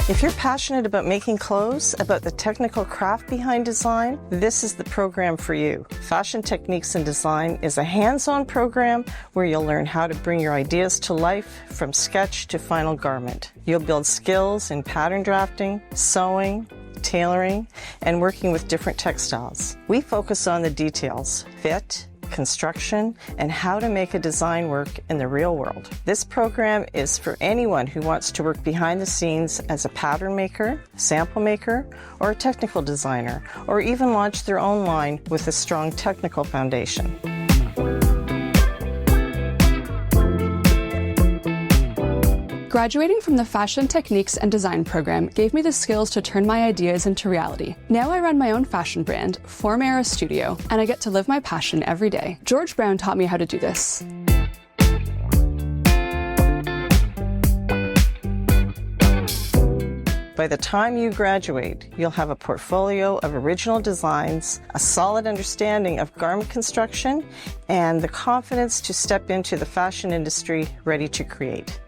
If you're passionate about making clothes, about the technical craft behind design, this is the program for you. Fashion Techniques in Design is a hands-on program where you'll learn how to bring your ideas to life from sketch to final garment. You'll build skills in pattern drafting, sewing, tailoring, and working with different textiles. We focus on the details: fit, construction, and how to make a design work in the real world. This program is for anyone who wants to work behind the scenes as a pattern maker, sample maker, or a technical designer, or even launch their own line with a strong technical foundation. Graduating from the Fashion Techniques and Design program gave me the skills to turn my ideas into reality. Now I run my own fashion brand, Form Era Studio, and I get to live my passion every day. George Brown taught me how to do this. By the time you graduate, you'll have a portfolio of original designs, a solid understanding of garment construction, and the confidence to step into the fashion industry ready to create.